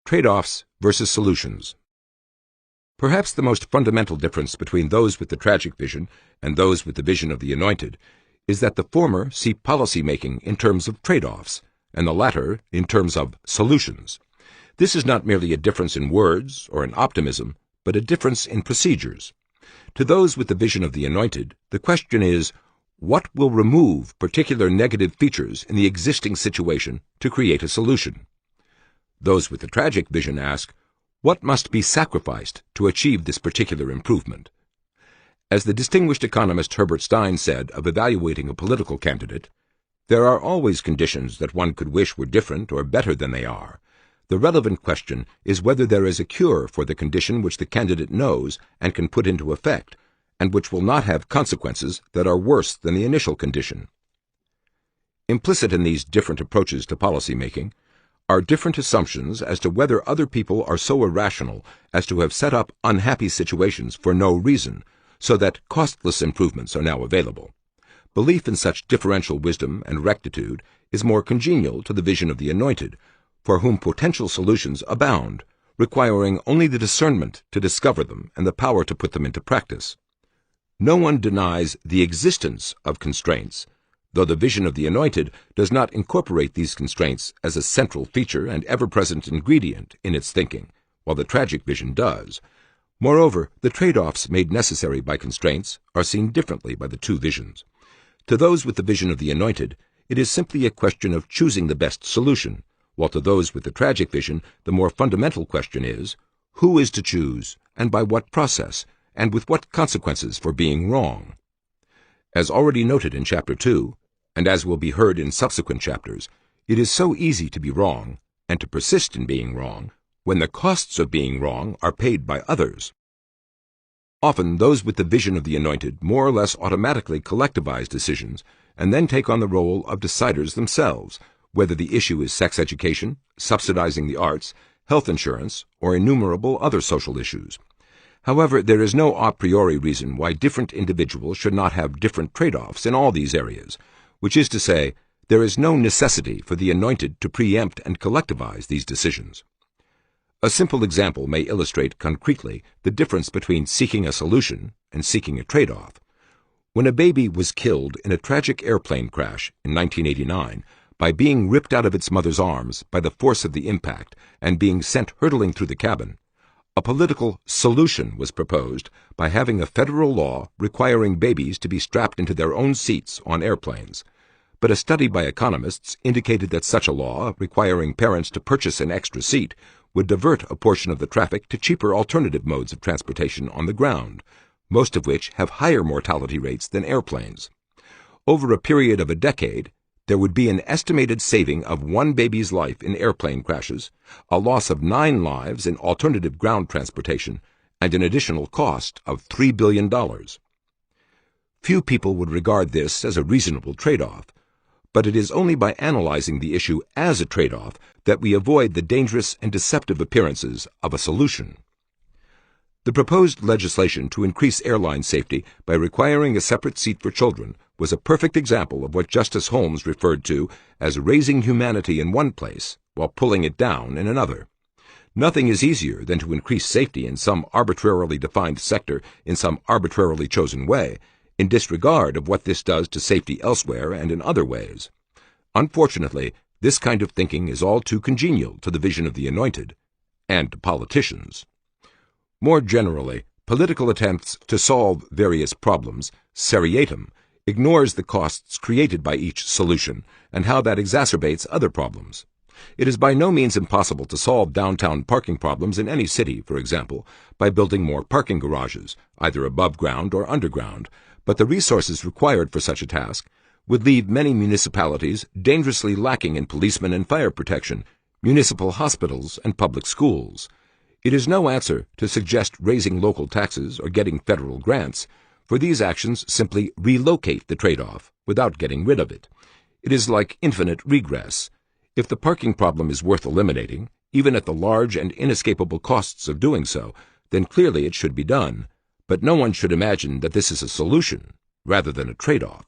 Trade-offs versus solutions. Perhaps the most fundamental difference between those with the tragic vision and those with the vision of the Anointed is that the former see policy-making in terms of trade-offs, and the latter in terms of solutions. This is not merely a difference in words or in optimism, but a difference in procedures. To those with the vision of the Anointed, the question is, what will remove particular negative features in the existing situation to create a solution? Those with the tragic vision ask, what must be sacrificed to achieve this particular improvement? As the distinguished economist Herbert Stein said of evaluating a political candidate, there are always conditions that one could wish were different or better than they are. The relevant question is whether there is a cure for the condition which the candidate knows and can put into effect, and which will not have consequences that are worse than the initial condition. Implicit in these different approaches to policy-making are different assumptions as to whether other people are so irrational as to have set up unhappy situations for no reason, so that costless improvements are now available. Belief in such differential wisdom and rectitude is more congenial to the vision of the Anointed, for whom potential solutions abound, requiring only the discernment to discover them and the power to put them into practice. No one denies the existence of constraints, though the vision of the Anointed does not incorporate these constraints as a central feature and ever-present ingredient in its thinking, while the tragic vision does. Moreover, the trade-offs made necessary by constraints are seen differently by the two visions. To those with the vision of the Anointed, it is simply a question of choosing the best solution, while to those with the tragic vision, the more fundamental question is, who is to choose, and by what process, and with what consequences for being wrong? As already noted in Chapter 2, and as will be heard in subsequent chapters, it is so easy to be wrong, and to persist in being wrong, when the costs of being wrong are paid by others. Often those with the vision of the Anointed more or less automatically collectivize decisions, and then take on the role of deciders themselves, whether the issue is sex education, subsidizing the arts, health insurance, or innumerable other social issues. However, there is no a priori reason why different individuals should not have different trade-offs in all these areas, which is to say, there is no necessity for the Anointed to preempt and collectivize these decisions. A simple example may illustrate concretely the difference between seeking a solution and seeking a trade-off. When a baby was killed in a tragic airplane crash in 1989 by being ripped out of its mother's arms by the force of the impact and being sent hurtling through the cabin, a political solution was proposed by having a federal law requiring babies to be strapped into their own seats on airplanes. But a study by economists indicated that such a law, requiring parents to purchase an extra seat, would divert a portion of the traffic to cheaper alternative modes of transportation on the ground, most of which have higher mortality rates than airplanes. Over a period of a decade, there would be an estimated saving of one baby's life in airplane crashes, a loss of 9 lives in alternative ground transportation, and an additional cost of $3 billion. Few people would regard this as a reasonable trade-off, but it is only by analyzing the issue as a trade-off that we avoid the dangerous and deceptive appearances of a solution. The proposed legislation to increase airline safety by requiring a separate seat for children was a perfect example of what Justice Holmes referred to as raising humanity in one place while pulling it down in another. Nothing is easier than to increase safety in some arbitrarily defined sector in some arbitrarily chosen way, in disregard of what this does to safety elsewhere and in other ways. Unfortunately, this kind of thinking is all too congenial to the vision of the Anointed and to politicians. More generally, political attempts to solve various problems, seriatim, ignores the costs created by each solution and how that exacerbates other problems. It is by no means impossible to solve downtown parking problems in any city, for example, by building more parking garages, either above ground or underground, but the resources required for such a task would leave many municipalities dangerously lacking in policemen and fire protection, municipal hospitals, and public schools. It is no answer to suggest raising local taxes or getting federal grants, for these actions simply relocate the trade-off without getting rid of it. It is like infinite regress. If the parking problem is worth eliminating, even at the large and inescapable costs of doing so, then clearly it should be done, but no one should imagine that this is a solution rather than a trade-off.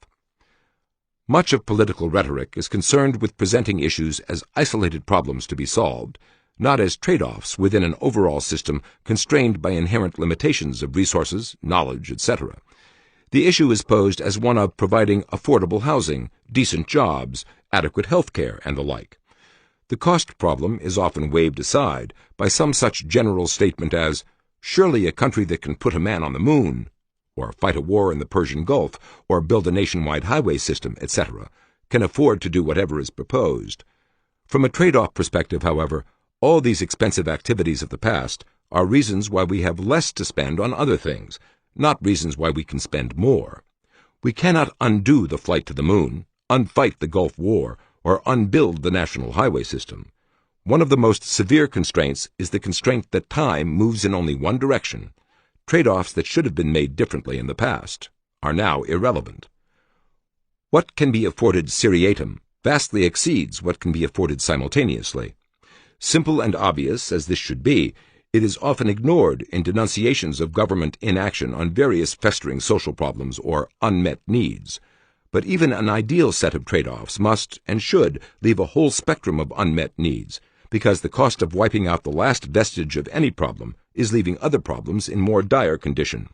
Much of political rhetoric is concerned with presenting issues as isolated problems to be solved, not as trade-offs within an overall system constrained by inherent limitations of resources, knowledge, etc. The issue is posed as one of providing affordable housing, decent jobs, adequate health care, and the like. The cost problem is often waved aside by some such general statement as, surely a country that can put a man on the moon, or fight a war in the Persian Gulf, or build a nationwide highway system, etc., can afford to do whatever is proposed. From a trade-off perspective, however, all these expensive activities of the past are reasons why we have less to spend on other things, not reasons why we can spend more. We cannot undo the flight to the moon, unfight the Gulf War, or unbuild the national highway system. One of the most severe constraints is the constraint that time moves in only one direction. Trade-offs that should have been made differently in the past are now irrelevant. What can be afforded seriatim vastly exceeds what can be afforded simultaneously. Simple and obvious as this should be, it is often ignored in denunciations of government inaction on various festering social problems or unmet needs. But even an ideal set of trade-offs must and should leave a whole spectrum of unmet needs, because the cost of wiping out the last vestige of any problem is leaving other problems in more dire condition.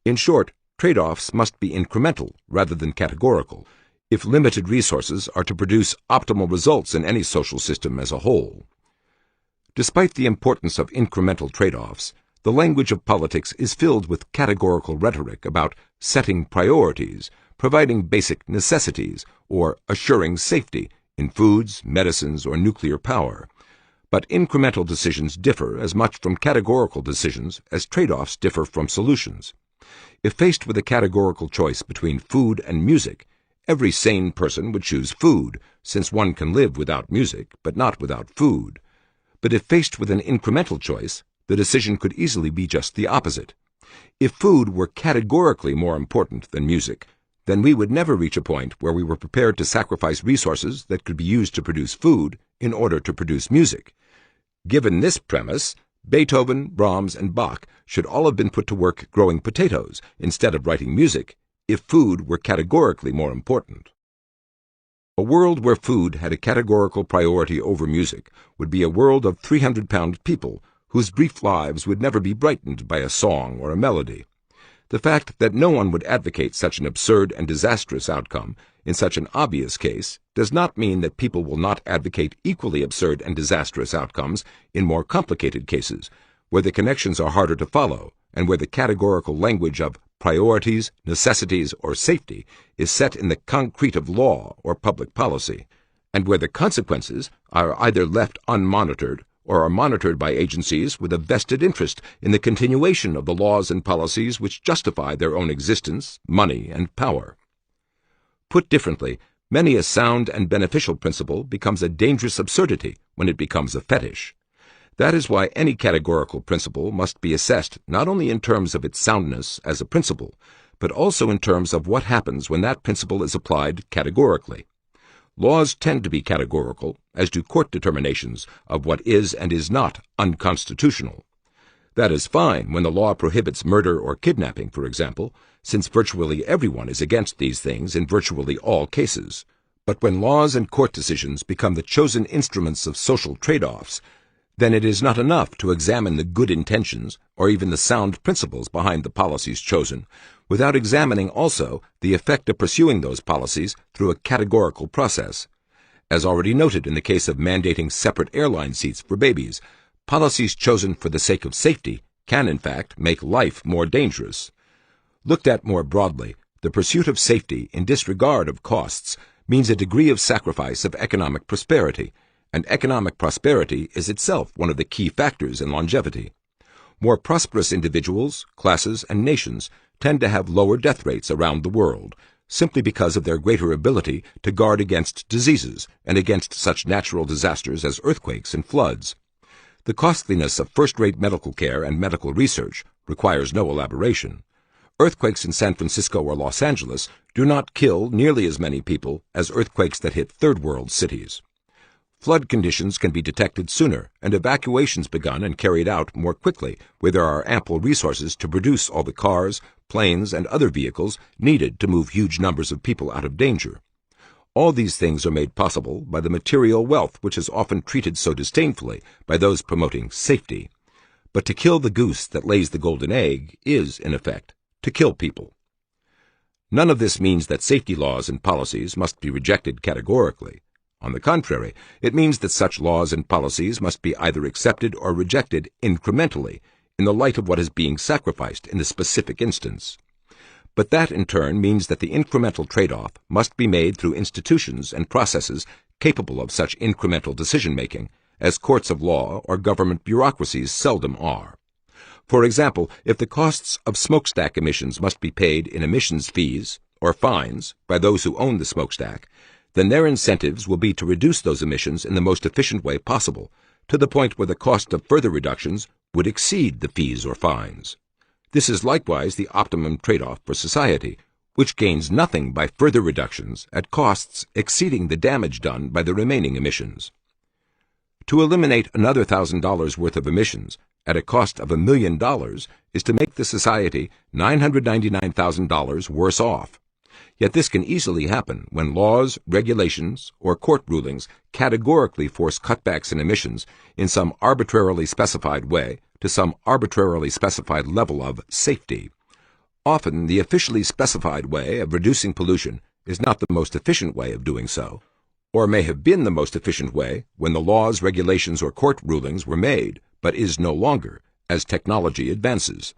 In short, trade-offs must be incremental rather than categorical, if limited resources are to produce optimal results in any social system as a whole. Despite the importance of incremental trade-offs, the language of politics is filled with categorical rhetoric about setting priorities, providing basic necessities, or assuring safety in foods, medicines, or nuclear power. But incremental decisions differ as much from categorical decisions as trade-offs differ from solutions. If faced with a categorical choice between food and music, every sane person would choose food, since one can live without music, but not without food. But if faced with an incremental choice, the decision could easily be just the opposite. If food were categorically more important than music, then we would never reach a point where we were prepared to sacrifice resources that could be used to produce food in order to produce music. Given this premise, Beethoven, Brahms, and Bach should all have been put to work growing potatoes instead of writing music, if food were categorically more important. A world where food had a categorical priority over music would be a world of 300-pound people whose brief lives would never be brightened by a song or a melody. The fact that no one would advocate such an absurd and disastrous outcome in such an obvious case does not mean that people will not advocate equally absurd and disastrous outcomes in more complicated cases, where the connections are harder to follow and where the categorical language of priorities, necessities, or safety is set in the concrete of law or public policy, and where the consequences are either left unmonitored or are monitored by agencies with a vested interest in the continuation of the laws and policies which justify their own existence, money, and power. Put differently, many a sound and beneficial principle becomes a dangerous absurdity when it becomes a fetish. That is why any categorical principle must be assessed not only in terms of its soundness as a principle, but also in terms of what happens when that principle is applied categorically. Laws tend to be categorical, as do court determinations of what is and is not unconstitutional. That is fine when the law prohibits murder or kidnapping, for example, since virtually everyone is against these things in virtually all cases. But when laws and court decisions become the chosen instruments of social trade-offs, then it is not enough to examine the good intentions or even the sound principles behind the policies chosen, without examining also the effect of pursuing those policies through a categorical process. As already noted in the case of mandating separate airline seats for babies, policies chosen for the sake of safety can in fact make life more dangerous. Looked at more broadly, the pursuit of safety in disregard of costs means a degree of sacrifice of economic prosperity, and economic prosperity is itself one of the key factors in longevity. More prosperous individuals, classes, and nations tend to have lower death rates around the world, simply because of their greater ability to guard against diseases and against such natural disasters as earthquakes and floods. The costliness of first-rate medical care and medical research requires no elaboration. Earthquakes in San Francisco or Los Angeles do not kill nearly as many people as earthquakes that hit third-world cities. Flood conditions can be detected sooner and evacuations begun and carried out more quickly where there are ample resources to produce all the cars, planes, and other vehicles needed to move huge numbers of people out of danger. All these things are made possible by the material wealth which is often treated so disdainfully by those promoting safety. But to kill the goose that lays the golden egg is, in effect, to kill people. None of this means that safety laws and policies must be rejected categorically. On the contrary, it means that such laws and policies must be either accepted or rejected incrementally in the light of what is being sacrificed in the specific instance. But that, in turn, means that the incremental trade-off must be made through institutions and processes capable of such incremental decision-making, as courts of law or government bureaucracies seldom are. For example, if the costs of smokestack emissions must be paid in emissions fees or fines by those who own the smokestack, then their incentives will be to reduce those emissions in the most efficient way possible, to the point where the cost of further reductions would exceed the fees or fines. This is likewise the optimum trade-off for society, which gains nothing by further reductions at costs exceeding the damage done by the remaining emissions. To eliminate another $1,000 worth of emissions at a cost of $1 million is to make the society $999,000 worse off. Yet this can easily happen when laws, regulations, or court rulings categorically force cutbacks in emissions in some arbitrarily specified way to some arbitrarily specified level of safety. Often, the officially specified way of reducing pollution is not the most efficient way of doing so, or may have been the most efficient way when the laws, regulations, or court rulings were made, but is no longer, as technology advances.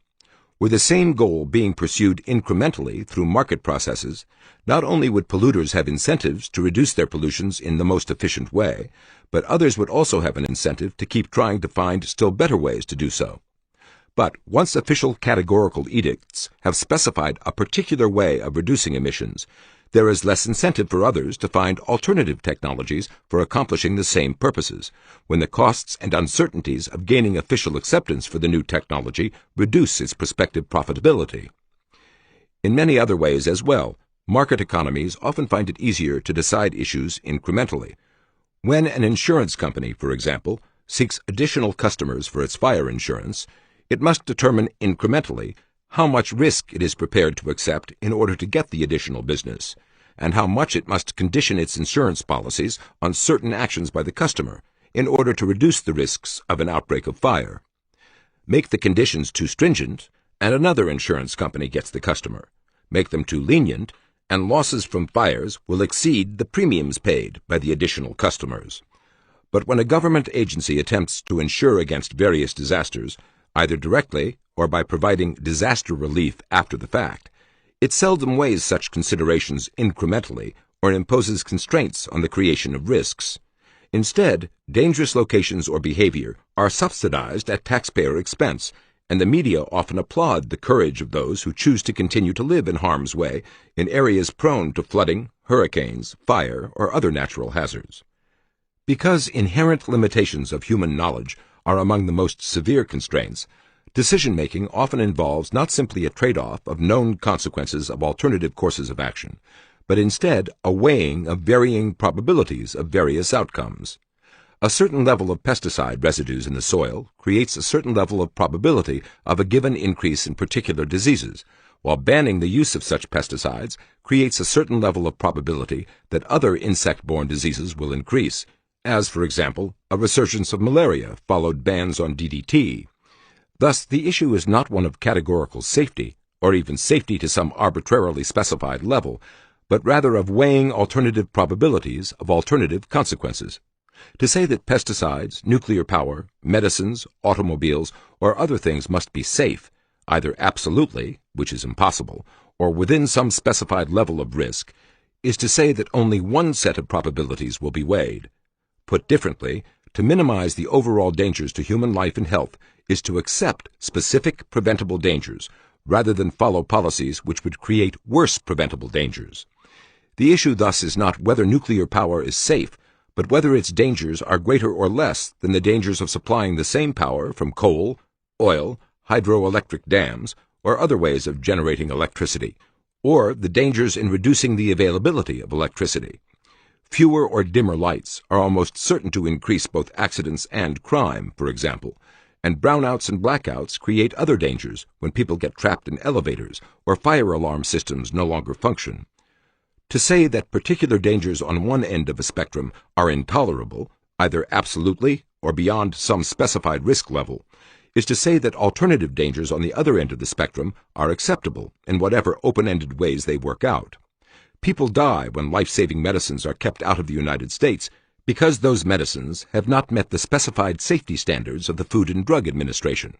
With the same goal being pursued incrementally through market processes, not only would polluters have incentives to reduce their pollutions in the most efficient way, but others would also have an incentive to keep trying to find still better ways to do so. But once official categorical edicts have specified a particular way of reducing emissions, there is less incentive for others to find alternative technologies for accomplishing the same purposes, when the costs and uncertainties of gaining official acceptance for the new technology reduce its prospective profitability. In many other ways as well, market economies often find it easier to decide issues incrementally. When an insurance company, for example, seeks additional customers for its fire insurance, it must determine incrementally how much risk it is prepared to accept in order to get the additional business, and how much it must condition its insurance policies on certain actions by the customer in order to reduce the risks of an outbreak of fire. Make the conditions too stringent, and another insurance company gets the customer. Make them too lenient, and losses from fires will exceed the premiums paid by the additional customers. But when a government agency attempts to insure against various disasters, either directly or by providing disaster relief after the fact, it seldom weighs such considerations incrementally or imposes constraints on the creation of risks. Instead, dangerous locations or behavior are subsidized at taxpayer expense, and the media often applaud the courage of those who choose to continue to live in harm's way in areas prone to flooding, hurricanes, fire, or other natural hazards. Because inherent limitations of human knowledge are among the most severe constraints, decision-making often involves not simply a trade-off of known consequences of alternative courses of action, but instead a weighing of varying probabilities of various outcomes. A certain level of pesticide residues in the soil creates a certain level of probability of a given increase in particular diseases, while banning the use of such pesticides creates a certain level of probability that other insect-borne diseases will increase, as, for example, a resurgence of malaria followed bans on DDT. Thus, the issue is not one of categorical safety, or even safety to some arbitrarily specified level, but rather of weighing alternative probabilities of alternative consequences. To say that pesticides, nuclear power, medicines, automobiles, or other things must be safe, either absolutely, which is impossible, or within some specified level of risk, is to say that only one set of probabilities will be weighed. Put differently, to minimize the overall dangers to human life and health is to accept specific preventable dangers, rather than follow policies which would create worse preventable dangers. The issue thus is not whether nuclear power is safe, but whether its dangers are greater or less than the dangers of supplying the same power from coal, oil, hydroelectric dams, or other ways of generating electricity, or the dangers in reducing the availability of electricity. Fewer or dimmer lights are almost certain to increase both accidents and crime, for example, and brownouts and blackouts create other dangers when people get trapped in elevators or fire alarm systems no longer function. To say that particular dangers on one end of a spectrum are intolerable, either absolutely or beyond some specified risk level, is to say that alternative dangers on the other end of the spectrum are acceptable in whatever open-ended ways they work out. People die when life-saving medicines are kept out of the United States because those medicines have not met the specified safety standards of the Food and Drug Administration.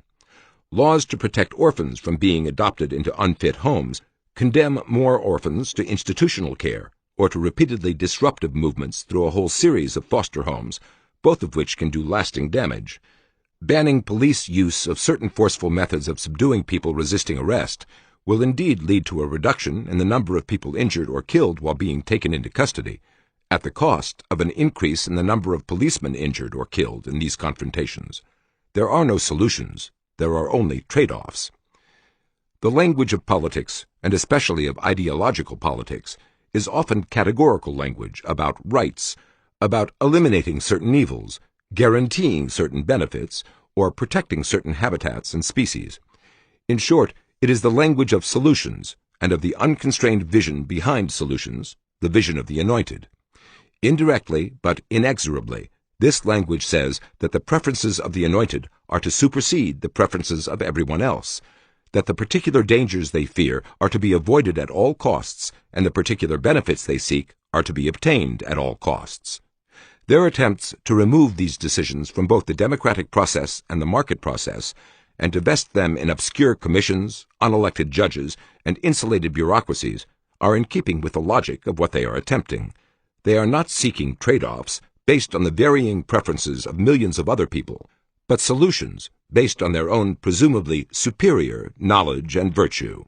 Laws to protect orphans from being adopted into unfit homes condemn more orphans to institutional care or to repeatedly disruptive movements through a whole series of foster homes, both of which can do lasting damage. Banning police use of certain forceful methods of subduing people resisting arrest will indeed lead to a reduction in the number of people injured or killed while being taken into custody, at the cost of an increase in the number of policemen injured or killed in these confrontations. There are no solutions. There are only trade-offs. The language of politics, and especially of ideological politics, is often categorical language about rights, about eliminating certain evils, guaranteeing certain benefits, or protecting certain habitats and species. In short, it is the language of solutions and of the unconstrained vision behind solutions, the vision of the Anointed. Indirectly, but inexorably, this language says that the preferences of the Anointed are to supersede the preferences of everyone else, that the particular dangers they fear are to be avoided at all costs, and the particular benefits they seek are to be obtained at all costs. Their attempts to remove these decisions from both the democratic process and the market process, and to vest them in obscure commissions, unelected judges, and insulated bureaucracies, are in keeping with the logic of what they are attempting. They are not seeking trade-offs based on the varying preferences of millions of other people, but solutions based on their own presumably superior knowledge and virtue.